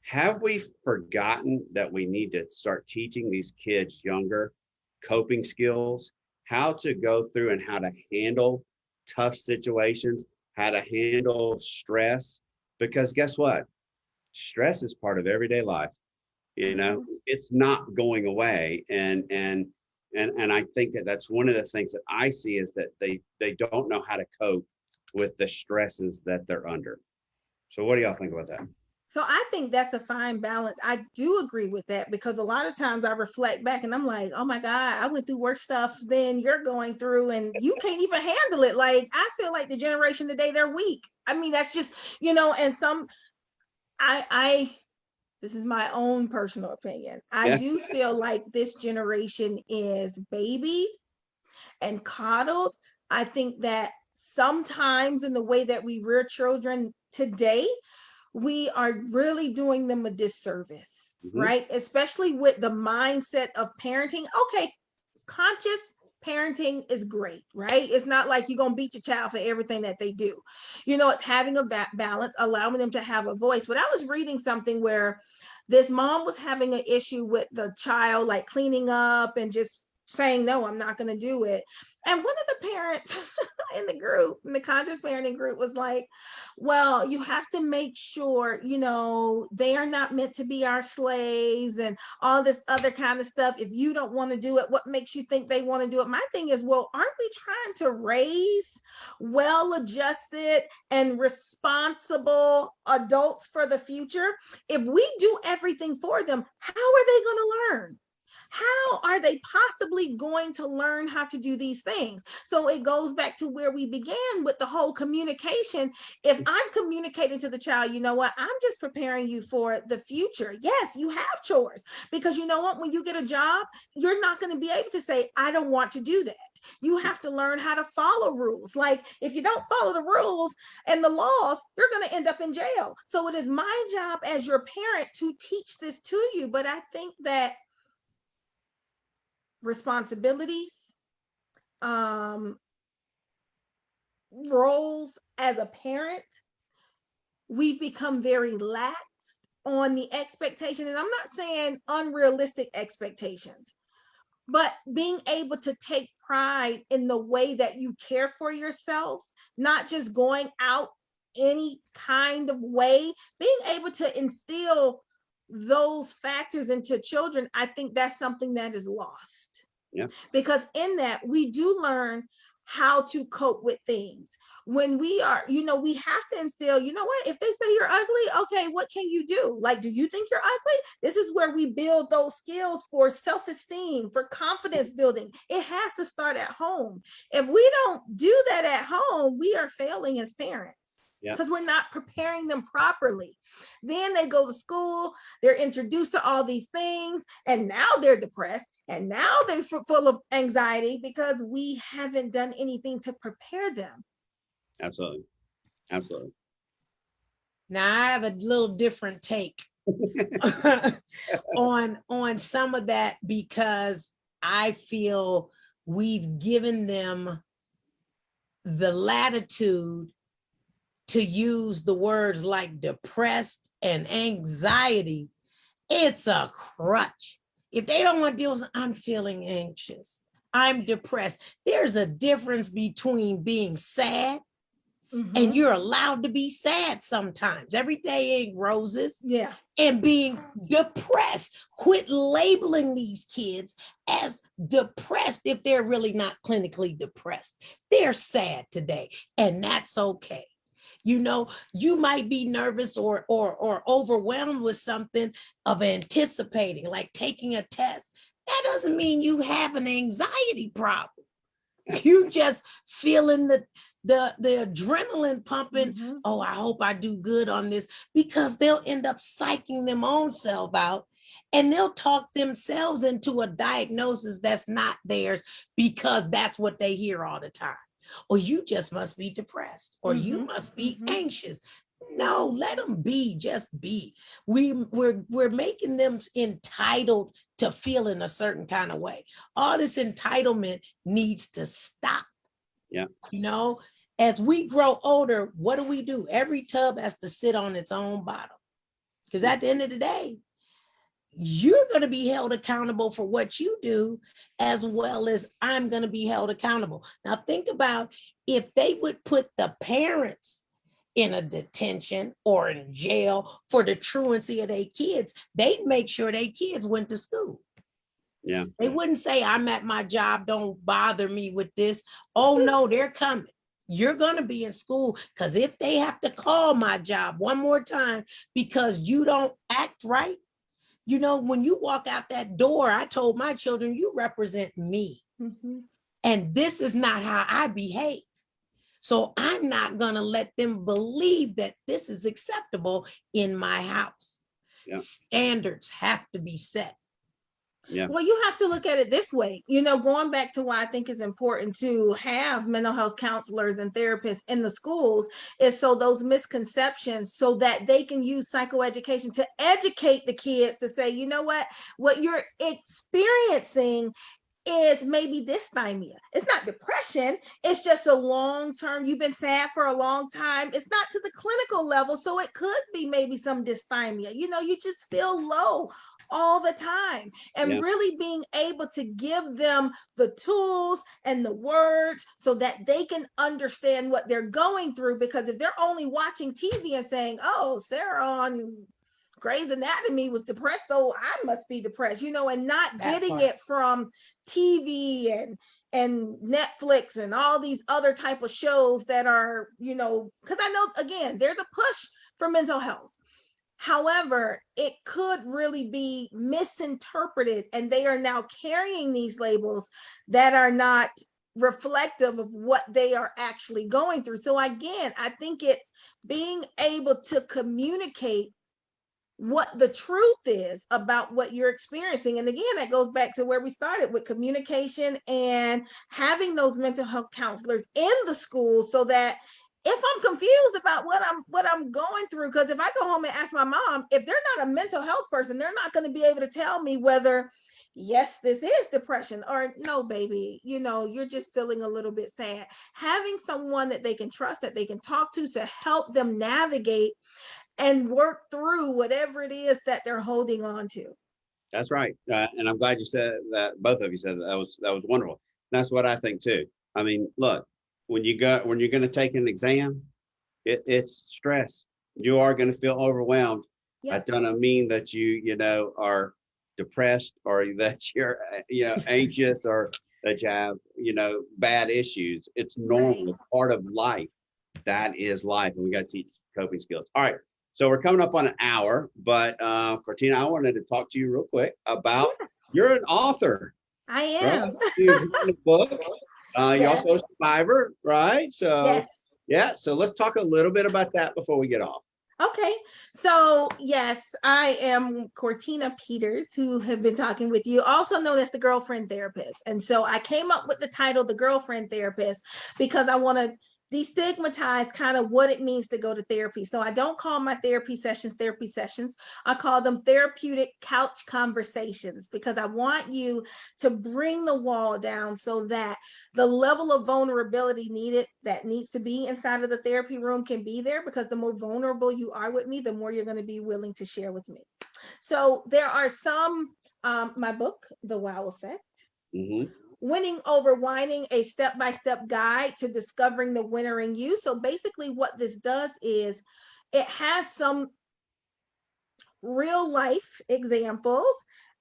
have we forgotten that we need to start teaching these kids younger coping skills, how to go through and how to handle tough situations, how to handle stress? Because guess what? Stress is part of everyday life. You know, it's not going away. And I think that that's one of the things that I see is that they don't know how to cope with the stresses that they're under. So what do y'all think about that? So I think that's a fine balance. I do agree with that because a lot of times I reflect back and I'm like, oh my God, I went through worse stuff than you're going through and you can't even handle it. Like, I feel like the generation today, they're weak. I mean, that's just, and this is my own personal opinion. I do feel like this generation is babied and coddled. I think that sometimes in the way that we rear children today, we are really doing them a disservice, right? Especially with the mindset of parenting. Okay, conscious parenting is great, right? It's not like you're going to beat your child for everything that they do. It's having a balance, allowing them to have a voice. But I was reading something where this mom was having an issue with the child, like cleaning up and just saying, no, I'm not going to do it. And one of the parents in the conscious parenting group was like, well, you have to make sure, they are not meant to be our slaves and all this other kind of stuff. If you don't want to do it, what makes you think they want to do it? My thing is, well, aren't we trying to raise well-adjusted and responsible adults for the future? If we do everything for them, how are they going to learn? How are they possibly going to learn how to do these things? So it goes back to where we began with the whole communication. If I'm communicating to the child, you know what, I'm just preparing you for the future. Yes, you have chores because you know what, when you get a job, you're not going to be able to say, I don't want to do that. You have to learn how to follow rules. Like if you don't follow the rules and the laws, you're going to end up in jail. So it is my job as your parent to teach this to you. But I think that responsibilities, roles as a parent, we've become very lax on the expectation. And I'm not saying unrealistic expectations, but being able to take pride in the way that you care for yourself, not just going out any kind of way, being able to instill those factors into children, I think that's something that is lost. Yeah. Because in that, we do learn how to cope with things. When we are, we have to instill, if they say you're ugly, okay, what can you do? Like, do you think you're ugly? This is where we build those skills for self-esteem, for confidence building. It has to start at home. If we don't do that at home, we are failing as parents. Because we're not preparing them properly. Then they go to school, they're introduced to all these things, and now they're depressed, and now they're full of anxiety because we haven't done anything to prepare them. Absolutely. Now I have a little different take on some of that, because I feel we've given them the latitude to use the words like depressed and anxiety. It's a crutch. If they don't want to deal with, I'm feeling anxious, I'm depressed. There's a difference between being sad, and you're allowed to be sad sometimes. Every day ain't roses. Yeah. And being depressed. Quit labeling these kids as depressed if they're really not clinically depressed. They're sad today, and that's okay. You know, you might be nervous or overwhelmed with something of anticipating, like taking a test. That doesn't mean you have an anxiety problem. You just feeling the adrenaline pumping. Oh, I hope I do good on this, because they'll end up psyching them own self out, and they'll talk themselves into a diagnosis that's not theirs, because that's what they hear all the time. Or you just must be depressed, or you must be anxious. No, let them be, just be. We're making them entitled to feel in a certain kind of way. All this entitlement needs to stop. Yeah. You know, as we grow older, what do? Every tub has to sit on its own bottom. Because at the end of the day, you're going to be held accountable for what you do, as well as I'm going to be held accountable. Now, think about if they would put the parents in a detention or in jail for the truancy of their kids, they'd make sure their kids went to school. Yeah. They wouldn't say, I'm at my job, don't bother me with this. Oh no, they're coming. You're going to be in school, because if they have to call my job one more time because you don't act right, you know, when you walk out that door, I told my children, you represent me. And this is not how I behave. So I'm not going to let them believe that this is acceptable in my house. Yeah. Standards have to be set. Yeah. Well, you have to look at it this way, you know, going back to why I think it's important to have mental health counselors and therapists in the schools, is so those misconceptions, so that they can use psychoeducation to educate the kids to say, you know what you're experiencing is maybe dysthymia. It's not depression. It's just a long-term, you've been sad for a long time. It's not to the clinical level. So it could be maybe some dysthymia. You know, you just feel low all the time. And really being able to give them the tools and the words so that they can understand what they're going through. Because if they're only watching TV and saying, oh, Sarah on Grey's Anatomy was depressed, so I must be depressed, you know, and not getting it from TV and Netflix and all these other type of shows that are, you know, because I know, again, there's a push for mental health. However, it could really be misinterpreted, and they are now carrying these labels that are not reflective of what they are actually going through. So again, I think it's being able to communicate what the truth is about what you're experiencing. And again, that goes back to where we started with communication and having those mental health counselors in the school, so that if I'm confused about what I'm going through, because if I go home and ask my mom, if they're not a mental health person, they're not going to be able to tell me whether, yes, this is depression, or no, baby, you know, you're just feeling a little bit sad. Having someone that they can trust, that they can talk to help them navigate and work through whatever it is that they're holding on to. That's right. And I'm glad you said that. Both of you said that. That was wonderful. That's what I think too. I mean, look, when you're going to take an exam, it's stress. You are going to feel overwhelmed. That doesn't mean that you know, are depressed, or that you're, you know, anxious, or that you have, you know, bad issues. It's normal, part of life. That is life. And we got to teach coping skills. All right. So we're coming up on an hour, but Cortina, I wanted to talk to you real quick about, you're an author. I am. Right? You've written a book. You're also a survivor, right? So so let's talk a little bit about that before we get off. Okay, so yes, I am Cortina Peters, who have been talking with you, also known as the Girlfriend Therapist. And so I came up with the title, The Girlfriend Therapist, because I want to destigmatize kind of what it means to go to therapy. So I don't call my therapy sessions. I call them therapeutic couch conversations, because I want you to bring the wall down so that the level of vulnerability that needs to be inside of the therapy room can be there, because the more vulnerable you are with me, the more you're going to be willing to share with me. So there are some, my book, The Wow Effect. Mm-hmm. Winning Over Whining, a step-by-step guide to discovering the winner in you. So basically what this does is it has some real life examples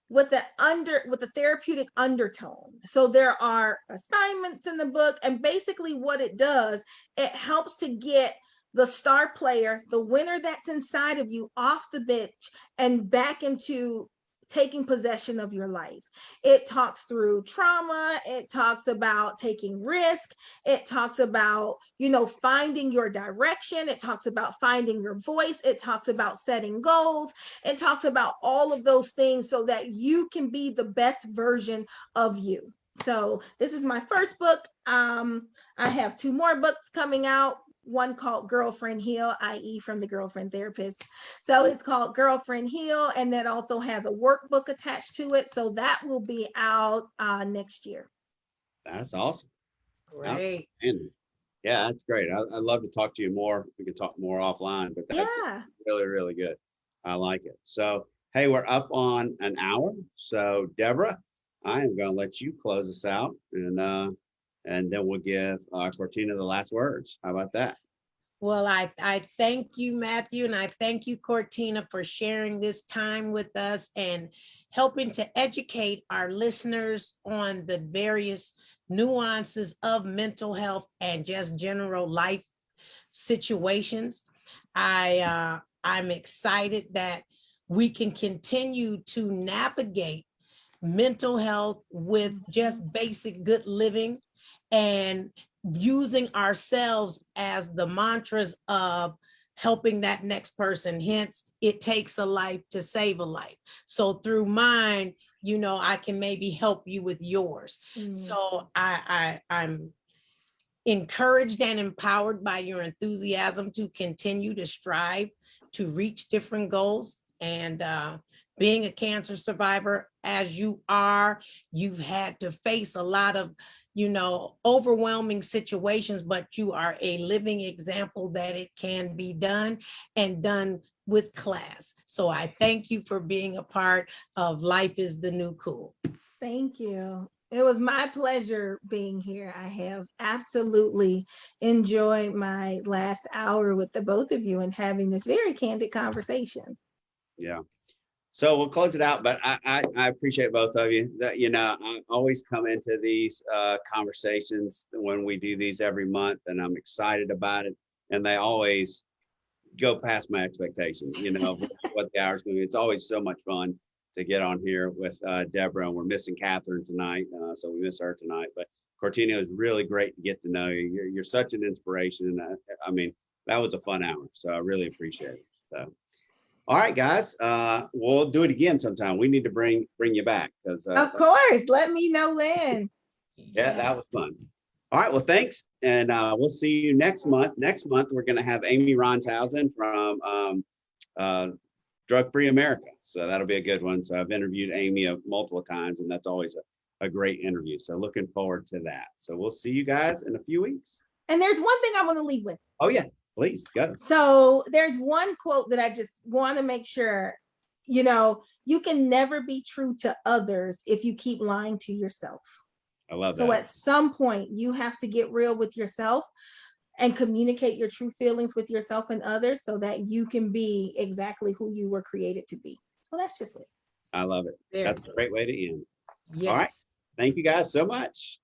with the therapeutic undertone. So there are assignments in the book, and basically what it does, it helps to get the star player, the winner that's inside of you, off the bench and back into taking possession of your life. It talks through trauma. It talks about taking risk. It talks about, finding your direction. It talks about finding your voice. It talks about setting goals. It talks about all of those things so that you can be the best version of you. So this is my first book. I have 2 more books coming out. One called Girlfriend Heal, i.e. from the girlfriend therapist. So it's called Girlfriend Heal, and that also has a workbook attached to it. So that will be out next year. That's awesome. Great. Yeah, that's great. I'd love to talk to you more. We could talk more offline, but that's really, really good. I like it. So, hey, we're up on an hour. So, Debra, I am going to let you close us out, and then we'll give Cortina the last words. How about that? Well, I thank you, Matthew, and I thank you, Cortina, for sharing this time with us and helping to educate our listeners on the various nuances of mental health and just general life situations. I'm excited that we can continue to navigate mental health with just basic good living and using ourselves as the mantras of helping that next person. Hence, it takes a life to save a life. So through mine, I can maybe help you with yours. So I'm encouraged and empowered by your enthusiasm to continue to strive to reach different goals. And being a cancer survivor as you are, you've had to face a lot of overwhelming situations, but you are a living example that it can be done, and done with class. So I thank you for being a part of Life is the New Cool. Thank you. It was my pleasure being here. I have absolutely enjoyed my last hour with the both of you and having this very candid conversation. Yeah. So we'll close it out, but I appreciate both of you. That I always come into these conversations when we do these every month, and I'm excited about it. And they always go past my expectations. What the hour's going to be. It's always so much fun to get on here with Debra, and we're missing Kathryn tonight, so we miss her tonight. But Cortina, it was really great to get to know you. You're such an inspiration. I mean, that was a fun hour, so I really appreciate it. So. All right, guys, we'll do it again sometime. We need to bring you back because of course, let me know when. Yeah, that was fun. All right, well, thanks, and we'll see you next month. Next month, we're going to have Amy Ronshausen from Drug Free America, so that'll be a good one. So I've interviewed Amy multiple times, and that's always a great interview. So looking forward to that. So we'll see you guys in a few weeks. And there's one thing I want to leave with. Oh yeah. Please, go. So there's one quote that I just want to make sure, you can never be true to others if you keep lying to yourself. I love that. So at some point, you have to get real with yourself and communicate your true feelings with yourself and others so that you can be exactly who you were created to be. So that's just it. I love it. That's a great way to end. Yes. All right. Thank you guys so much.